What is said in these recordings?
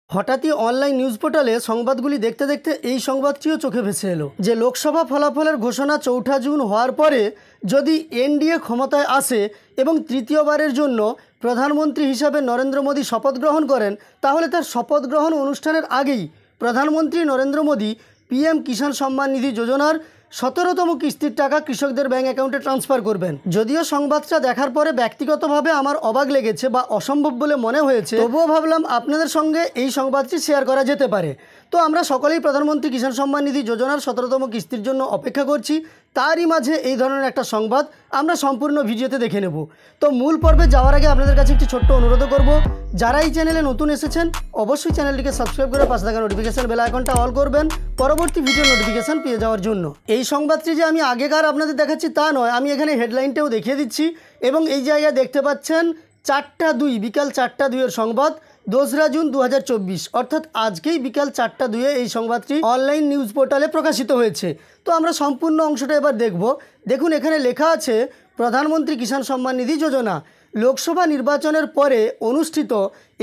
হঠাৎই online news পোর্টালে সংবাদগুলি দেখতে দেখতে এই সংবাদটিও চোখে ভেসে এলো যে লোকসভা ফলাফলের ঘোষণা ৪ঠা জুন হওয়ার পরে যদি এনডিএ ক্ষমতায় আসে এবং তৃতীয়বারের জন্য প্রধানমন্ত্রী হিসাবে নরেন্দ্র মোদী শপথ গ্রহণ করেন, তাহলে তার শপথ গ্রহণ অনুষ্ঠানের আগেই প্রধানমন্ত্রী নরেন্দ্র মোদী পিএম কিষাণ সম্মান নিধি যোজনার ১৭তম কিস্তির টাকা কৃষকদের ব্যাঙ্ক অ্যাকাউন্টে ট্রান্সফার করবেন। যদিও সংবাদটা দেখার পরে ব্যক্তিগতভাবে আমার অবাক লেগেছে বা অসম্ভব বলে মনে হয়েছে, তবুও ভাবলাম আপনাদের সঙ্গে এই সংবাদটি শেয়ার করা যেতে পারে। তো আমরা সকলেই প্রধানমন্ত্রী কিষাণ সম্মান নিধি যোজনার ১৭তম কিস্তির জন্য অপেক্ষা করছি। তারই মাঝে এই ধরনের একটা সংবাদ আমরা সম্পূর্ণ ভিডিওতে দেখে নেব। তো মূল পর্বে যাওয়ার আগে আপনাদের কাছে একটি ছোট্ট অনুরোধ করব, যারা এই চ্যানেলে নতুন এসেছেন অবশ্যই চ্যানেলটিকে সাবস্ক্রাইব করে পাশে থাকা নোটিফিকেশন বেল আইকনটা অল করবেন পরবর্তী ভিডিওর নোটিফিকেশন পেয়ে যাওয়ার জন্য। এই সংবাদটি যে আমি আগেকার আপনাদের দেখাচ্ছি তা নয়, আমি এখানে হেডলাইনটাও দেখিয়ে দিচ্ছি। এবং এই জায়গায় দেখতে পাচ্ছেন 4টা 2 বিকাল 4টা 2 সংবাদ 2রা জুন 2024, অর্থাৎ আজকেই বিকাল 4টা 2 এই সংবাদটি অনলাইন নিউজ পোর্টালে প্রকাশিত হয়েছে। তো আমরা সম্পূর্ণ অংশটা এবার দেখব। দেখুন, এখানে লেখা আছে প্রধানমন্ত্রী কিষাণ সম্মান নিধি যোজনা। লোকসভা নির্বাচনের পরে অনুষ্ঠিত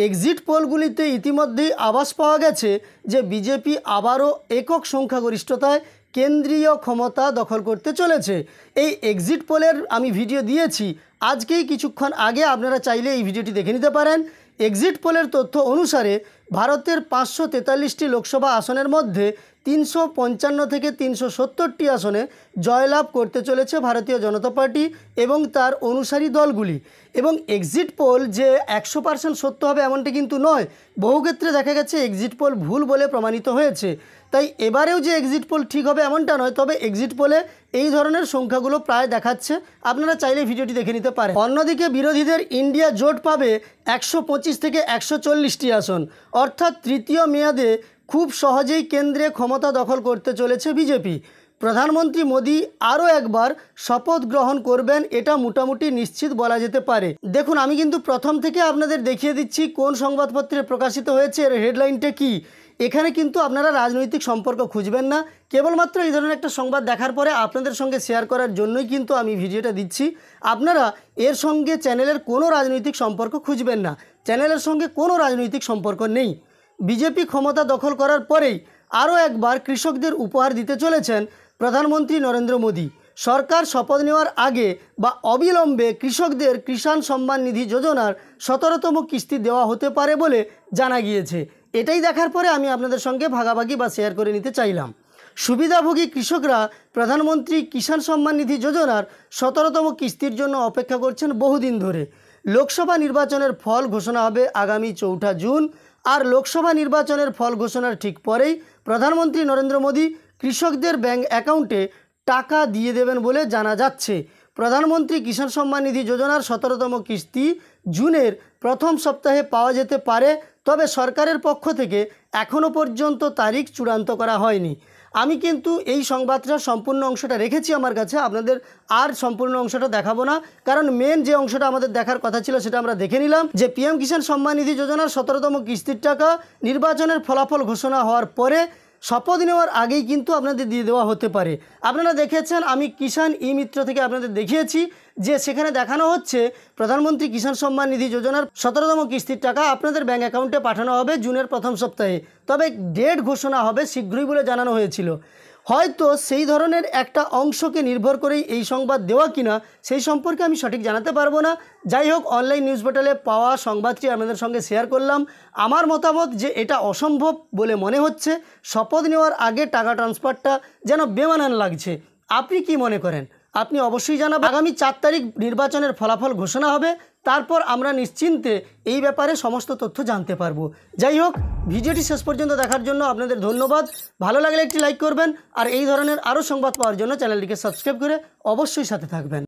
এক্সিট পোলগুলিতে ইতিমধ্যেই আভাস পাওয়া গেছে যে বিজেপি আবারও একক সংখ্যাগরিষ্ঠতায় কেন্দ্রীয় ক্ষমতা দখল করতে চলেছে। এই এক্সিট পোলের আমি ভিডিও দিয়েছি আজকেই কিছুক্ষণ আগে, আপনারা চাইলে এই ভিডিওটি দেখে নিতে পারেন। এক্সিট পোলের তথ্য অনুসারে ভারতের 543টি লোকসভা আসনের মধ্যে 355 থেকে 370টি আসনে জয়লাভ করতে চলেছে ভারতীয় জনতা পার্টি এবং তার অনুসারী দলগুলি। এবং এক্সিট পোল যে 100% সত্য হবে এমনটি কিন্তু নয়, বহু ক্ষেত্রে দেখা গেছে এক্সিট পোল ভুল বলে প্রমাণিত হয়েছে। তাই এবারেও যে এক্সিট পোল ঠিক হবে এমনটা নয়, তবে এক্সিট পোলে এই ধরনের সংখ্যাগুলো প্রায় দেখাচ্ছে, আপনারা চাইলে ভিডিওটি দেখে নিতে পারেন। অন্যদিকে বিরোধীদের ইন্ডিয়া জোট পাবে 125 থেকে 140টি আসন, অর্থাৎ তৃতীয় মেয়াদে খুব সহজেই কেন্দ্রে ক্ষমতা দখল করতে চলেছে বিজেপি। প্রধানমন্ত্রী মোদী আরও একবার শপথ গ্রহণ করবেন, এটা মোটামুটি নিশ্চিত বলা যেতে পারে। দেখুন, আমি কিন্তু প্রথম থেকে আপনাদের দেখিয়ে দিচ্ছি কোন সংবাদপত্রে প্রকাশিত হয়েছে, এর হেডলাইনটা কি। এখানে কিন্তু আপনারা রাজনৈতিক সম্পর্ক খুঁজবেন না, কেবলমাত্র এই ধরনের একটা সংবাদ দেখার পরে আপনাদের সঙ্গে শেয়ার করার জন্যই কিন্তু আমি ভিডিওটা দিচ্ছি। আপনারা এর সঙ্গে চ্যানেলের কোনো রাজনৈতিক সম্পর্ক খুঁজবেন না, চ্যানেলের সঙ্গে কোনো রাজনৈতিক সম্পর্ক নেই। বিজেপি ক্ষমতা দখল করার পরেই আরও একবার কৃষকদের উপহার দিতে চলেছেন প্রধানমন্ত্রী নরেন্দ্র মোদী। সরকার শপথ নেওয়ার আগে বা অবিলম্বে কৃষকদের কিষাণ সম্মান নিধি যোজনার 17তম কিস্তি দেওয়া হতে পারে বলে জানা গিয়েছে। এটাই দেখার পরে আমি আপনাদের সঙ্গে ভাগাভাগি বা শেয়ার করে নিতে চাইলাম। সুবিধাভোগী কৃষকরা প্রধানমন্ত্রী কিষাণ সম্মান নিধি যোজনার 17তম কিস্তির জন্য অপেক্ষা করছেন বহুদিন ধরে। লোকসভা নির্বাচনের ফল ঘোষণা হবে আগামী 4ঠা জুন। আর লোকসভা নির্বাচনের ফল ঘোষণার ঠিক পরেই প্রধানমন্ত্রী নরেন্দ্র মোদী কৃষকদের ব্যাঙ্ক অ্যাকাউন্টে টাকা দিয়ে দেবেন বলে জানা যাচ্ছে। প্রধানমন্ত্রী কিষাণ সম্মান নিধি যোজনার 17তম কিস্তি জুনের প্রথম সপ্তাহে পাওয়া যেতে পারে, তবে সরকারের পক্ষ থেকে এখনও পর্যন্ত তারিখ চূড়ান্ত করা হয়নি। আমি কিন্তু এই সংবাদটার সম্পূর্ণ অংশটা রেখেছি আমার কাছে, আপনাদের আর সম্পূর্ণ অংশটা দেখাবো না, কারণ মেন যে অংশটা আমাদের দেখার কথা ছিল সেটা আমরা দেখে নিলাম যে পিএম কিষাণ সম্মান নিধি যোজনার 17তম কিস্তির টাকা নির্বাচনের ফলাফল ঘোষণা হওয়ার পরে শপথ নেওয়ার আগেই কিন্তু আপনাদের দিয়ে দেওয়া হতে পারে। আপনারা দেখেছেন, আমি কিষাণ ই মিত্র থেকে আপনাদের দেখিয়েছি যে সেখানে দেখানো হচ্ছে প্রধানমন্ত্রী কিষাণ সম্মান নিধি যোজনার 17তম কিস্তির টাকা আপনাদের ব্যাঙ্ক অ্যাকাউন্টে পাঠানো হবে জুনের প্রথম সপ্তাহে, তবে ডেট ঘোষণা হবে শীঘ্রই বলে জানানো হয়েছিল। হয়তো সেই ধরনের একটা অংশকে নির্ভর করেই এই সংবাদ দেওয়া কিনা সেই সম্পর্কে আমি সঠিক জানাতে পারবো না। যাই হোক, অনলাইন নিউজ পোর্টালে পাওয়া সংবাদটি আপনাদের সঙ্গে শেয়ার করলাম। আমার মতামত যে এটা অসম্ভব বলে মনে হচ্ছে, শপথ নেওয়ার আগে টাকা ট্রান্সফারটা যেন বেমানান লাগছে। আপনি কি মনে করেন? আপনি অবশ্যই জানাবেন। আগামী 4 তারিখ নির্বাচনের ফলাফল ঘোষণা হবে, তারপর আমরা নিশ্চিন্তে এই ব্যাপারে সমস্ত তথ্য জানতে পারবো। যাই হোক, ভিডিওটি শেষ পর্যন্ত দেখার জন্য আপনাদের ধন্যবাদ। ভালো লাগলে একটি লাইক করবেন, আর এই ধরনের আরও সংবাদ পাওয়ার জন্য চ্যানেলটিকে সাবস্ক্রাইব করে অবশ্যই সাথে থাকবেন।